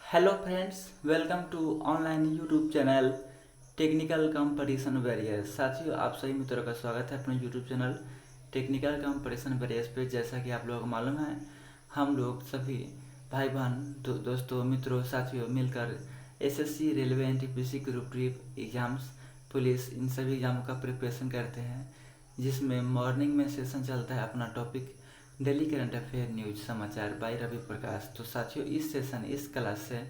Hello friends, welcome to online YouTube channel technical competition various. साथियों, आप सभी मित्रों का स्वागत है अपने YouTube channel technical competition various पे। जैसा कि आप लोगों को मालूम है, हम लोग सभी भाई बहन दोस्तों मित्रों साथियों मिलकर SSC, railway, NTPC, group D exams, police, इन सभी एग्जामों का प्रिपरेशन करते हैं, जिसमें मॉर्निंग में सेशन चलता है। अपना topic daily current affair news समाचार बाय रवि प्रकाश। तो साथियों, इस क्लास से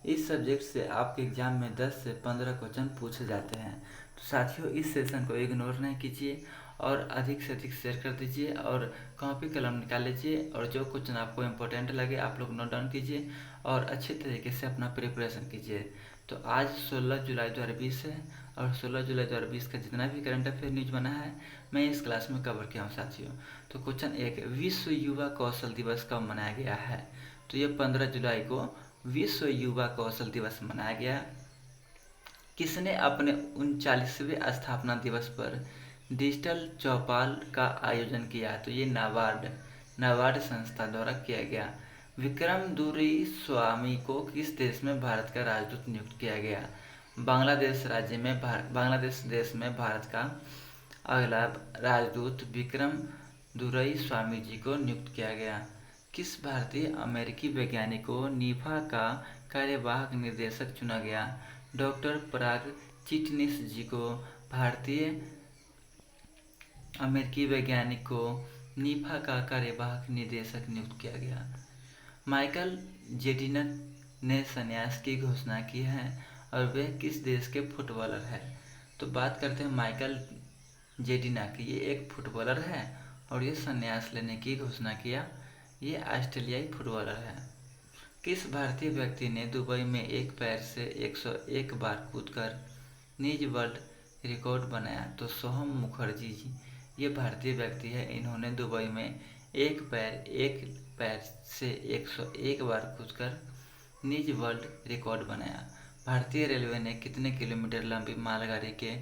इस सब्जेक्ट से आपके एग्जाम में 10 से 15 क्वेश्चन पूछे जाते हैं। तो साथियों, इस सेशन को इग्नोर नहीं कीजिए और अधिक से अधिक शेयर कर दीजिए और कॉपी कलम निकाल लीजिए और जो क्वेश्चन आपको इम्पोर्टेंट लगे आप लोग नोट डाउन कीजिए और अच्छे तरीके से अपना प्रिपरेशन कीजिए। तो आज 16 जुलाई 2020 है और 16 जुलाई 2020 का जितना भी करंट अफेयर न्यूज बना है मैं इस क्लास में कवर किया हूँ साथियों। तो क्वेश्चन 1, विश्व युवा कौशल दिवस कब मनाया गया है? तो ये 15 जुलाई को विश्व युवा कौशल दिवस मनाया गया। किसने अपने 39वें स्थापना दिवस पर डिजिटल चौपाल का आयोजन किया? तो ये नाबार्ड संस्था द्वारा किया गया। विक्रम दुरईस्वामी को किस देश में भारत का राजदूत नियुक्त किया गया? बांग्लादेश देश में भारत का अगला राजदूत विक्रम दुरईस्वामी जी को नियुक्त किया गया। किस भारतीय अमेरिकी वैज्ञानिक को नीफा का कार्यवाहक निदेशक चुना गया? डॉक्टर पराग चिटनिस जी को भारतीय अमेरिकी वैज्ञानिक को नीफा का कार्यवाहक निदेशक नियुक्त किया गया। माइकल जेडिनक ने संन्यास की घोषणा की है और वे किस देश के फुटबॉलर हैं? तो बात करते हैं माइकल जेडिनक। ये एक फुटबॉलर है और ये संन्यास लेने की घोषणा किया। ये ऑस्ट्रेलियाई फुटबॉलर है। किस भारतीय व्यक्ति ने दुबई में एक पैर से 101 बार कूदकर निज वर्ल्ड रिकॉर्ड बनाया? तो सोहम मुखर्जी जी ये भारतीय व्यक्ति है। इन्होंने दुबई में एक पैर से 101 बार कूदकर निज वर्ल्ड रिकॉर्ड बनाया। भारतीय रेलवे ने कितने किलोमीटर लंबी मालगाड़ी के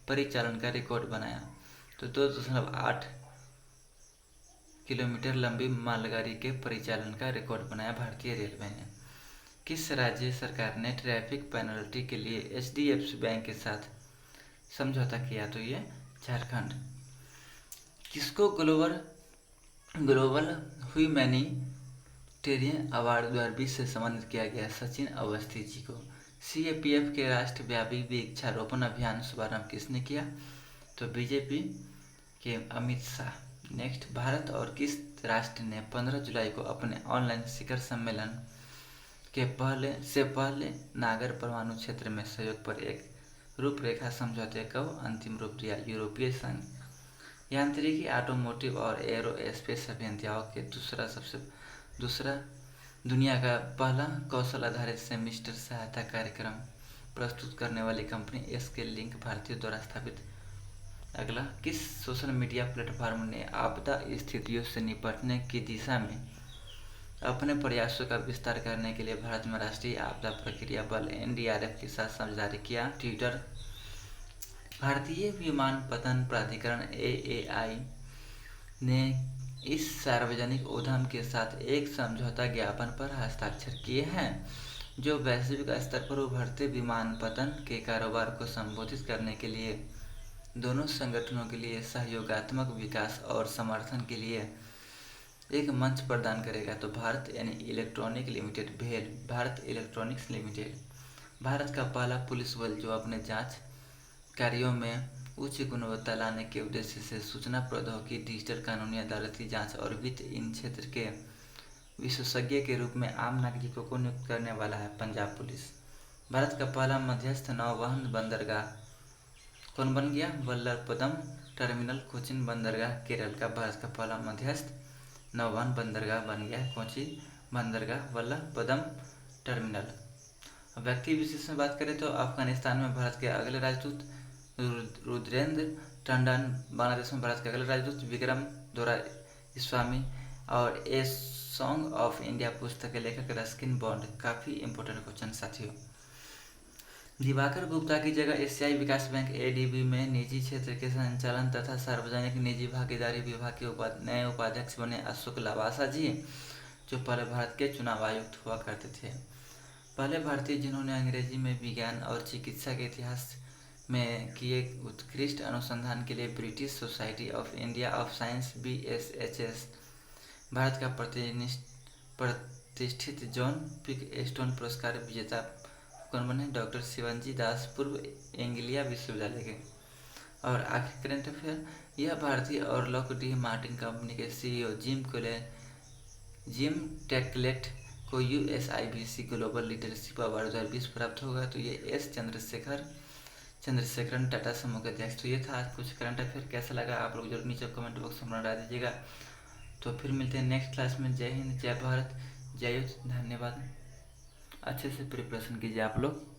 परिचालन का रिकॉर्ड बनाया? तो 2.8 किलोमीटर लंबी मालगाड़ी के परिचालन का रिकॉर्ड बनाया भारतीय रेलवे ने। किस राज्य सरकार ने ट्रैफिक पेनल्टी के लिए एचडीएफसी बैंक के साथ समझौता किया? तो ये झारखंड। किसको ग्लोबल ह्यूमैनिटेरियन अवार्ड 2020 से सम्मानित किया गया? सचिन अवस्थी जी को। सीएपीएफ के राष्ट्रव्यापी वृक्षारोपण अभियान शुभारंभ किसने किया? तो बीजेपी के अमित शाह। नेक्स्ट, भारत और किस राष्ट्र ने 15 जुलाई को अपने ऑनलाइन शिखर सम्मेलन के पहले नागर परमाणु क्षेत्र में सहयोग पर एक रूपरेखा समझौते को अंतिम रूप दिया? यूरोपीय संघ। यांत्रिकी, ऑटोमोटिव और एरोस्पेस अभियंताओं के दूसरा दुनिया का पहला कौशल आधारित सेमेस्टर सहायता कार्यक्रम प्रस्तुत करने वाली कंपनी एसके लिंक भारतीय द्वारा स्थापित। अगला, किस सोशल मीडिया प्लेटफॉर्म ने आपदा स्थितियों से निपटने की दिशा में अपने प्रयासों का विस्तार करने के लिए भारत में राष्ट्रीय आपदा प्रक्रिया बल एनडीआरएफ के साथ समझौता किया? ट्विटर। भारतीय विमानपत्तन प्राधिकरण एएआई ने इस सार्वजनिक उद्यम के साथ एक समझौता ज्ञापन पर हस्ताक्षर किए हैं जो वैश्विक स्तर पर उभरते विमानपत्तन के कारोबार को संबोधित करने के लिए दोनों संगठनों के लिए सहयोगात्मक विकास और समर्थन के लिए एक मंच प्रदान करेगा। तो भारत इलेक्ट्रॉनिक्स लिमिटेड भारत का पहला पुलिस बल जो अपने जांच कार्यों में उच्च गुणवत्ता लाने के उद्देश्य से सूचना प्रौद्योगिकी, डिजिटल, कानूनी, अदालती जांच और वित्त इन क्षेत्र के विशेषज्ञ के रूप में आम नागरिकों को नियुक्त करने वाला है। पंजाब पुलिस। भारत का पहला मध्यस्थ नौवहन बंदरगाह कौन बन गया? वल्लभपदम टर्मिनल कोचीन बंदरगाह केरल का भारत का पहला मध्यस्थ नौवहन बंदरगाह बन गया। कोची बंदरगाह, वल्लभपदम टर्मिनल। व्यक्ति विशेष में बात करें तो अफगानिस्तान में भारत के अगले राजदूत रुद्रेंद्र टंडन, बांग्लादेश में भारत के अगले राजदूत विक्रम दोराईस्वामी और ए सॉन्ग ऑफ इंडिया पुस्तक के लेखक रस्किन बॉन्ड। काफ़ी इंपॉर्टेंट क्वेश्चन साथियों। दिवाकर गुप्ता की जगह एशियाई विकास बैंक एडीबी में निजी क्षेत्र के संचालन तथा सार्वजनिक निजी भागीदारी विभाग के नए उपाध्यक्ष बने अशोक लवासा जी, जो पहले भारत के चुनाव आयुक्त हुआ करते थे। पहले भारतीय जिन्होंने अंग्रेजी में विज्ञान और चिकित्सा के इतिहास में किए उत्कृष्ट अनुसंधान के लिए British society of India of science BSHS Bharat का प्रतिष्ठित जॉन पिक स्टोन पुरस्कार विजेता कौन बने? डॉक्टर शिवाजी दास, पूर्व एंग्लिया विश्वविद्यालय के। और आखिर करंट अफेयर, यह भारतीय और लॉकहीड मार्टिन कंपनी के CEO जिम टेकलेट को USIBC ग्लोबल लीडरशिप अवार्ड 2020 प्राप्त होगा। तो ये एस चंद्रशेखरन टाटा समूह के अध्यक्ष। तो ये था आज कुछ करंट अफेयर। कैसा लगा आप लोग जरूर नीचे कमेंट बॉक्स में बता दीजिएगा। तो फिर मिलते हैं नेक्स्ट क्लास में। जय हिंद, जय भारत, जय युद्ध। धन्यवाद। अच्छे से प्रिपरेशन कीजिए आप लोग।